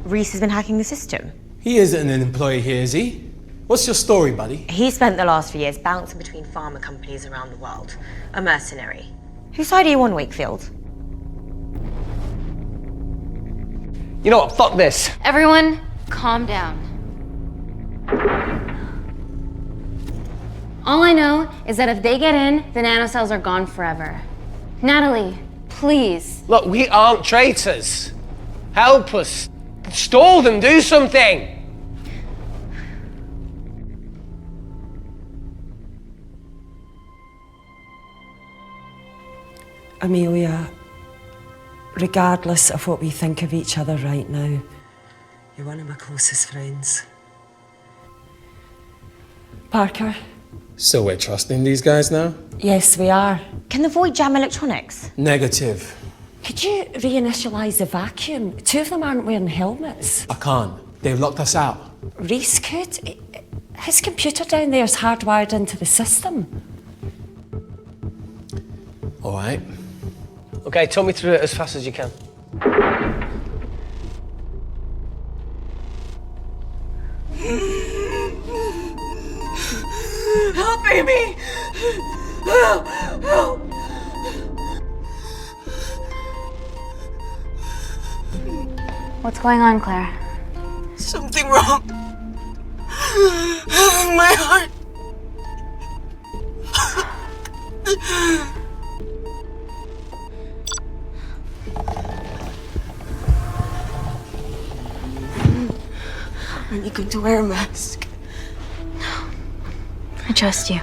Reese has been hacking the system. He isn't an employee here, is he? What's your story, buddy? He spent the last few years bouncing between pharma companies around the world. A mercenary. Whose side are you on, Wakefield? You know what? Fuck this. Everyone, calm down. All I know is that if they get in, the nanocells are gone forever. Natalie, please. Look, we aren't traitors. Help us. Stall them, do something. Amelia, regardless of what we think of each other right now, you're one of my closest friends. Parker? So we're trusting these guys now? Yes, we are. Can the void jam electronics? Negative. Could you reinitialize the vacuum? Two of them aren't wearing helmets. I can't. They've locked us out. Reese could. His computer down there is hardwired into the system. All right. Okay, talk me through it as fast as you can. Help, Amy! Help! Help! What's going on, Claire? Something wrong. My heart. Are you going to wear a mask? I trust you.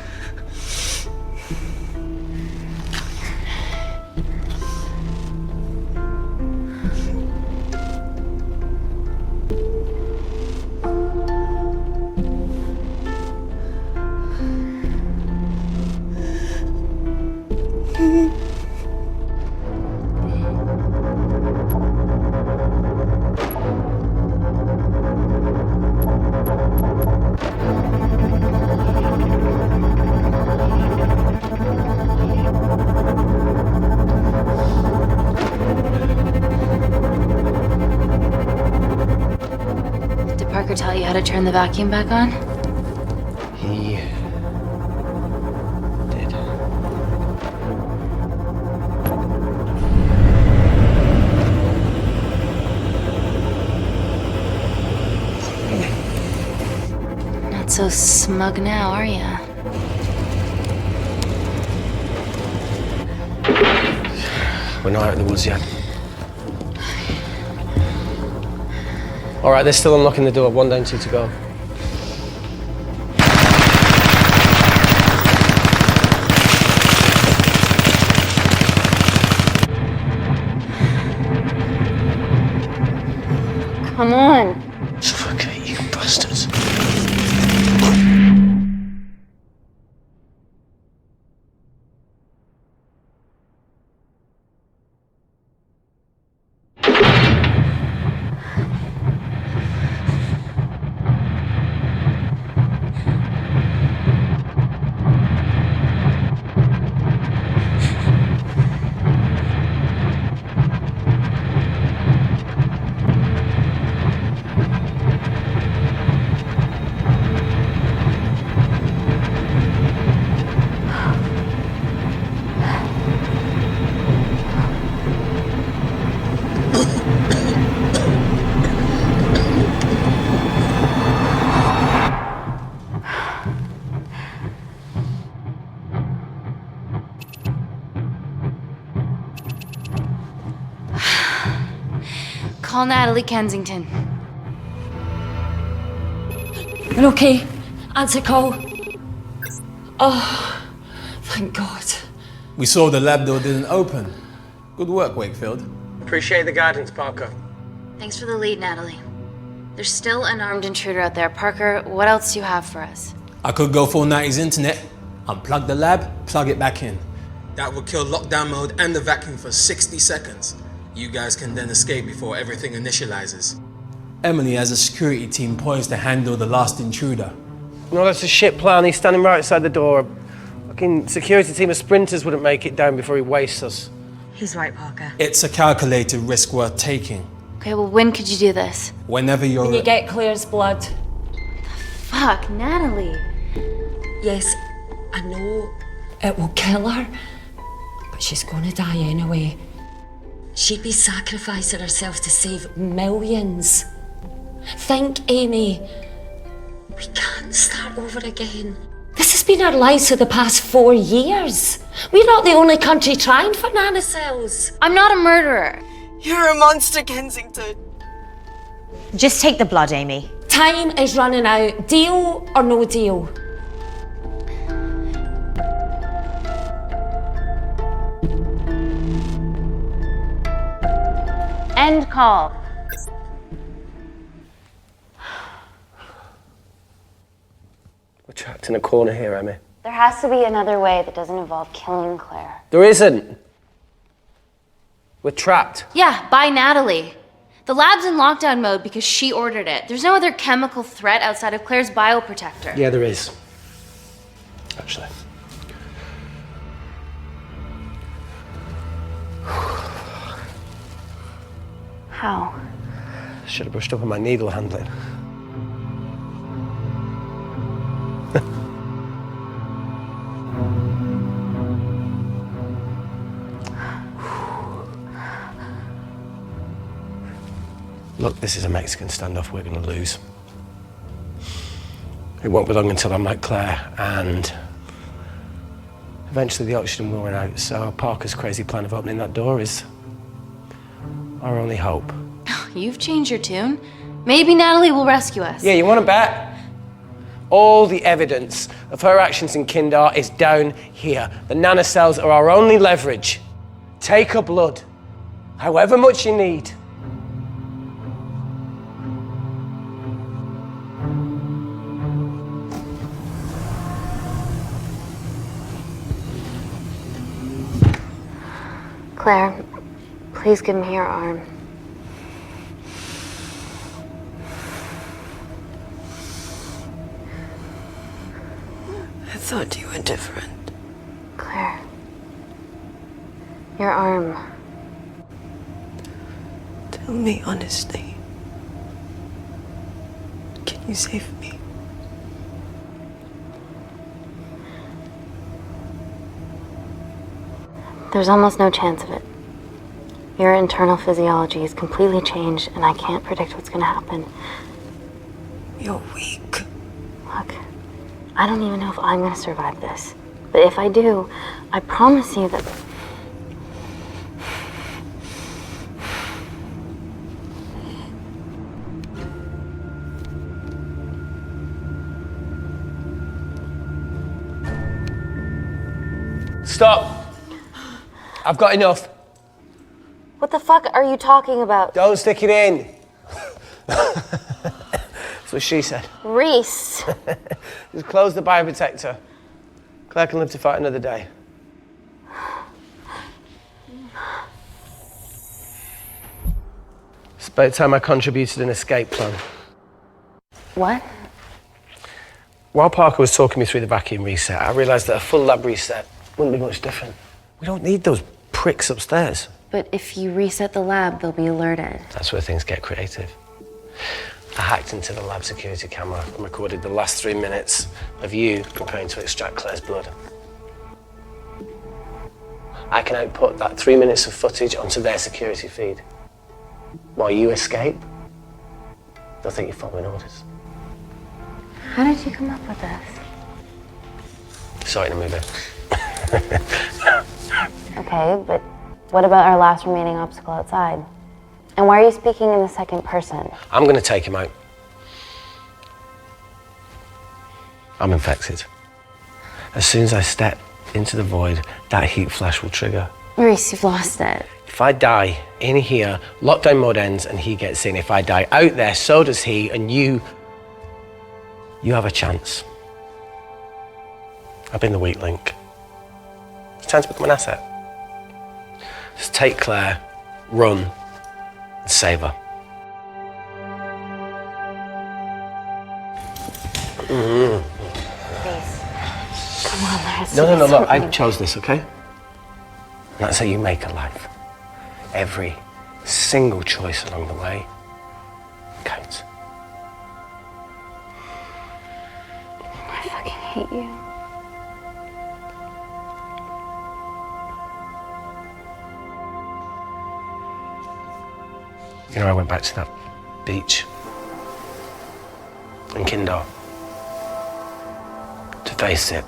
Did Parker tell you how to turn the vacuum back on? He did. Not so smug now, are ya? We're not out of the woods yet. All right, they're still unlocking the door. 1 down, 2 to go. Come on. Suffocate, you bastards. Call Natalie Kensington. You're okay. Answer call. Oh, thank God. We saw the lab door didn't open. Good work, Wakefield. Appreciate the guidance, Parker. Thanks for the lead, Natalie. There's still an armed intruder out there. Parker, what else do you have for us? I could go full 90s internet, unplug the lab, plug it back in. That would kill lockdown mode and the vacuum for 60 seconds. You guys can then escape before everything initializes. Emily has a security team poised to handle the last intruder. No, that's a shit plan. He's standing right outside the door. Fucking security team of sprinters wouldn't make it down before he wastes us. He's right, Parker. It's a calculated risk worth taking. Okay, well, when could you do this? Whenever you're... When you get Claire's blood. Fuck, Natalie. Yes, I know it will kill her, but she's gonna die anyway. She'd be sacrificing herself to save millions. Think, Amy. We can't start over again. This has been our lives for the past 4 years. We're not the only country trying for nanocells. I'm not a murderer. You're a monster, Kensington. Just take the blood, Amy. Time is running out. Deal or no deal? End call. We're trapped in a corner here, Emmy. There has to be another way that doesn't involve killing Claire. There isn't. We're trapped. Yeah, by Natalie. The lab's in lockdown mode because she ordered it. There's no other chemical threat outside of Claire's bioprotector. Yeah, there is. Actually. How? Should have brushed up on my needle handling. Look, this is a Mexican standoff we're going to lose. It won't be long until I'm like Claire, and eventually the oxygen will run out, so Parker's crazy plan of opening that door is our only hope. You've changed your tune. Maybe Natalie will rescue us. Yeah, you want to bet? All the evidence of her actions in Kindar is down here. The nanocells are our only leverage. Take her blood, however much you need. Claire, please give me your arm. I thought you were different. Claire, your arm. Tell me honestly. Can you save me? There's almost no chance of it. Your internal physiology is completely changed, and I can't predict what's going to happen. You're weak. Look, I don't even know if I'm going to survive this. But if I do, I promise you that... Stop! I've got enough. What the fuck are you talking about? Don't stick it in. That's what she said. Reese. Just close the bioprotector. Claire can live to fight another day. It's about time I contributed an escape plan. What? While Parker was talking me through the vacuum reset, I realised that a full lab reset wouldn't be much different. We don't need those pricks upstairs. But if you reset the lab, they'll be alerted. That's where things get creative. I hacked into the lab security camera and recorded the last 3 minutes of you preparing to extract Claire's blood. I can output that 3 minutes of footage onto their security feed. While you escape, they'll think you're following orders. How did you come up with this? Saw it in a movie. Okay, but what about our last remaining obstacle outside? And why are you speaking in the second person? I'm going to take him out. I'm infected. As soon as I step into the void, that heat flash will trigger. Reese, you've lost it. If I die in here, lockdown mode ends and he gets in. If I die out there, so does he, and you have a chance. I've been the weak link. It's time to become an asset. Just take Claire, run, and save her. Please. Come on, there has to No, be look, I something. chose this, okay? That's how you make a life. Every single choice along the way counts. hate you. You know, I went back to that beach in Kindar to face it.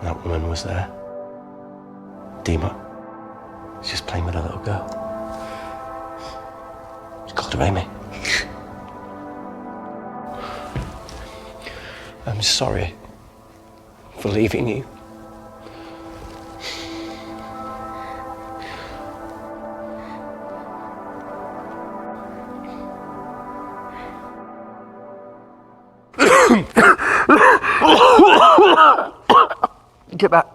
That woman was there. Dima. She's just playing with a little girl. She called her Amy. I'm sorry for leaving you. Get back.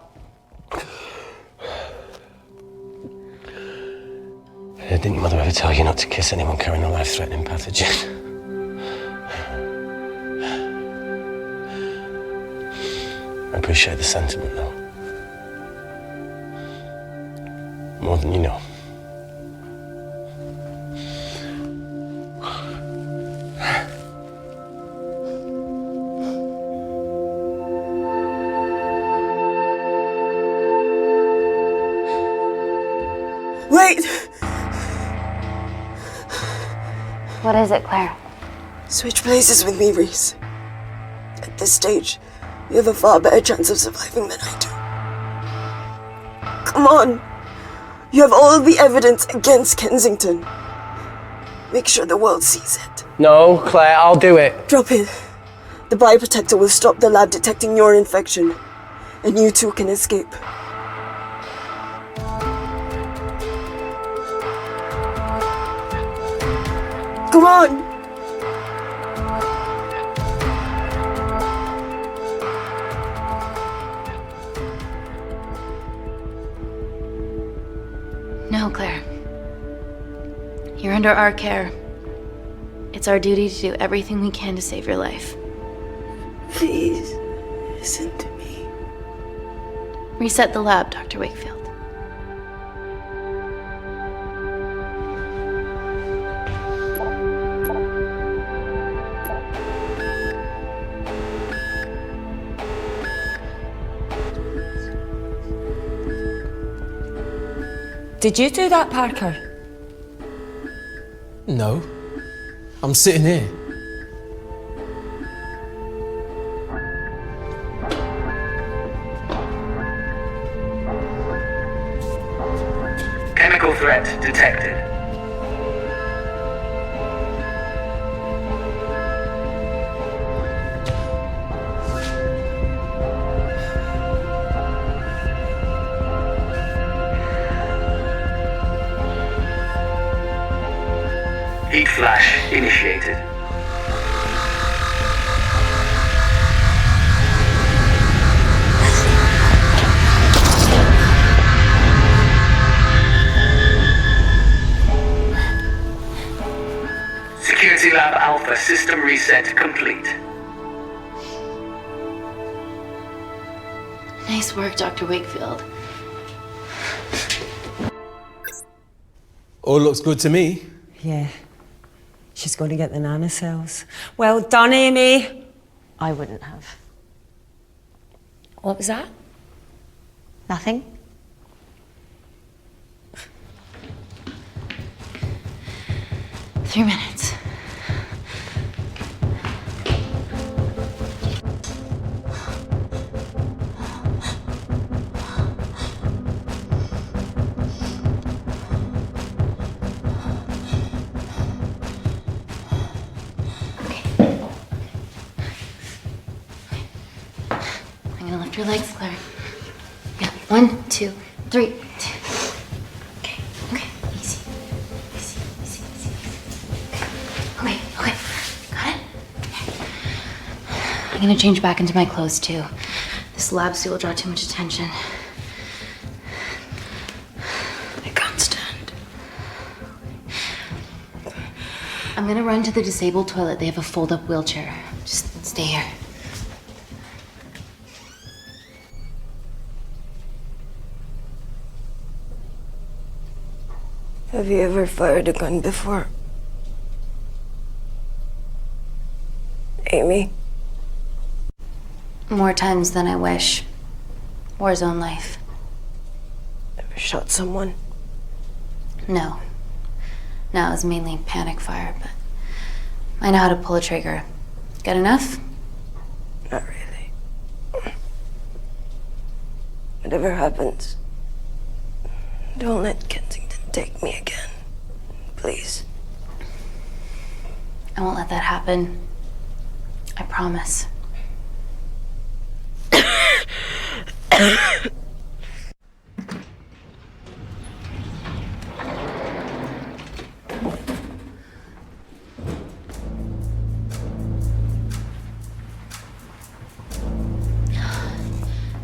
Didn't your mother ever tell you not to kiss anyone carrying a life-threatening pathogen? I appreciate the sentiment, though. More than you know. Wait! What is it, Claire? Switch places with me, Reese. At this stage, you have a far better chance of surviving than I do. Come on! You have all the evidence against Kensington. Make sure the world sees it. No, Claire, I'll do it. Drop it. The bioprotector will stop the lab detecting your infection, and you two can escape. Come on! No, Claire. You're under our care. It's our duty to do everything we can to save your life. Please, listen to me. Reset the lab, Dr. Wakefield. Did you do that, Parker? No. I'm sitting here. Chemical threat detected. Heat flash initiated. Security Lab Alpha system reset complete. Nice work, Dr. Wakefield. All looks good to me. Yeah. She's going to get the nanocells. Well done, Amy. I wouldn't have. What was that? Nothing? 3 minutes. I'm gonna lift your legs, Claire. Yeah, 1, 2, 3. Okay, okay, easy. Easy, easy, easy. Okay, okay, got it? I'm gonna change back into my clothes too. This lab suit will draw too much attention. I can't stand. I'm gonna run to the disabled toilet. They have a fold-up wheelchair. Just stay here. Have you ever fired a gun before? Amy? More times than I wish. War zone life. Ever shot someone? No. No, it was mainly panic fire, but I know how to pull a trigger. Good enough? Not really. Whatever happens, don't let Kensington take me again. Please. I won't let that happen. I promise.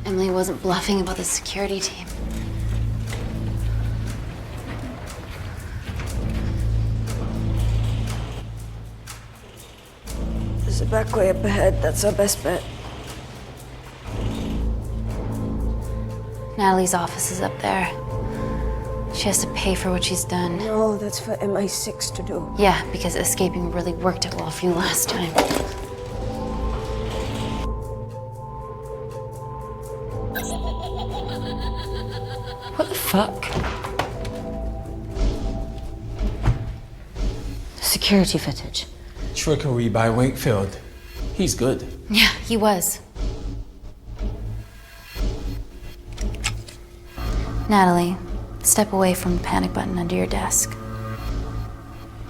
Emily wasn't bluffing about the security team. There's a back way up ahead. That's our best bet. Natalie's office is up there. She has to pay for what she's done. No, that's for MI6 to do. Yeah, because escaping really worked out well for you last time. What the fuck? Security footage. Trickery by Wakefield. He's good. Yeah, he was. Natalie, step away from the panic button under your desk.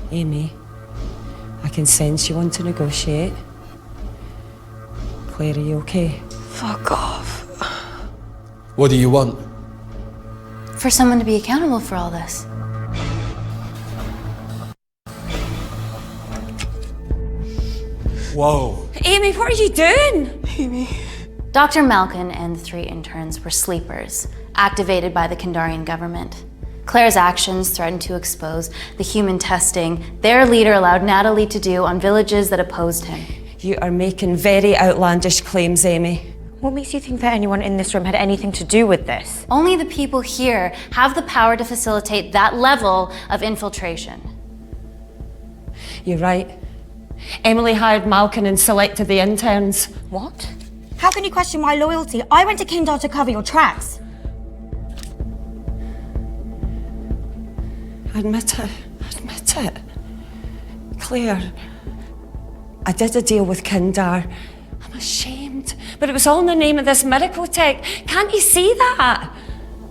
Amy, I can sense you want to negotiate. Claire, are you okay? Fuck off. What do you want? For someone to be accountable for all this. Whoa. Amy, what are you doing? Amy. Dr. Malkin and the 3 interns were sleepers, activated by the Kandarian government. Claire's actions threatened to expose the human testing their leader allowed Natalie to do on villages that opposed him. You are making very outlandish claims, Amy. What makes you think that anyone in this room had anything to do with this? Only the people here have the power to facilitate that level of infiltration. You're right. Emily hired Malkin and selected the interns. What? How can you question my loyalty? I went to Kindar to cover your tracks. Admit it. Admit it. Claire, I did a deal with Kindar. I'm ashamed, but it was all in the name of this miracle tech. Can't you see that?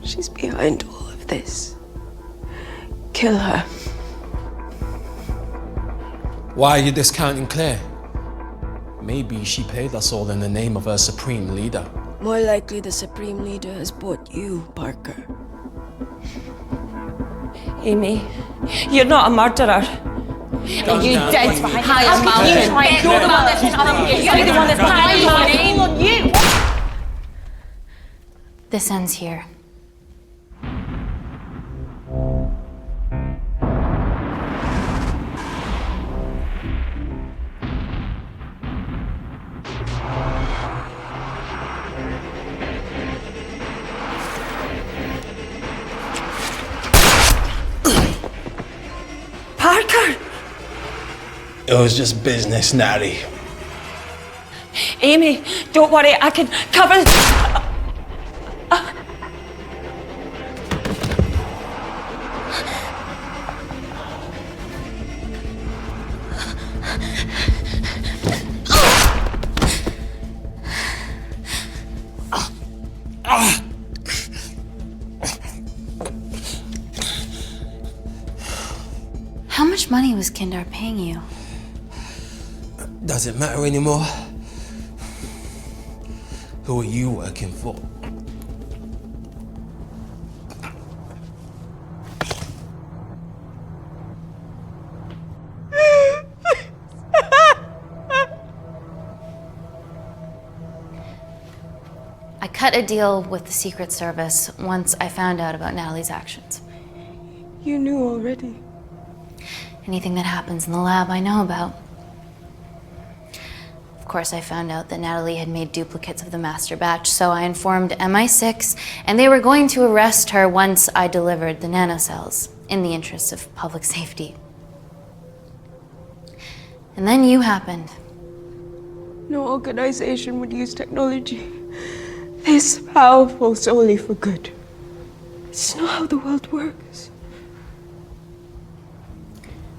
She's behind all of this. Kill her. Why are you discounting Claire? Maybe she paid us all in the name of her supreme leader. More likely the Supreme Leader has bought you, Parker. Amy, you're not a murderer. And you did hire Malkin. You're the one that's hired on you. This ends here. Parker! It was just business, Natty. Amy, don't worry, I can cover... How much money was Kindar paying you? Does it matter anymore? Who are you working for? I cut a deal with the Secret Service once I found out about Natalie's actions. You knew already. Anything that happens in the lab, I know about. Of course, I found out that Natalie had made duplicates of the master batch, so I informed MI6, and they were going to arrest her once I delivered the nanocells, in the interests of public safety. And then you happened. No organization would use technology this powerful solely for good. It's not how the world works.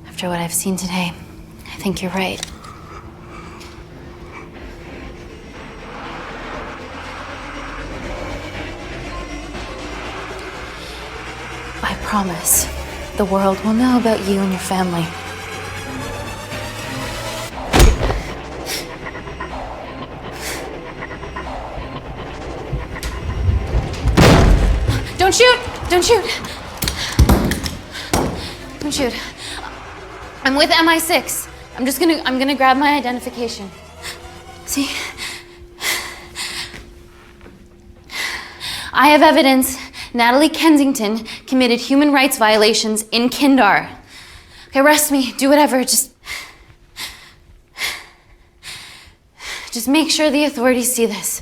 After what I've seen today, I think you're right. I promise, the world will know about you and your family. Don't shoot! Don't shoot! Don't shoot. I'm with MI6. I'm gonna grab my identification. See? I have evidence Natalie Kensington committed human rights violations in Kindar. Okay, arrest me, do whatever, just make sure the authorities see this.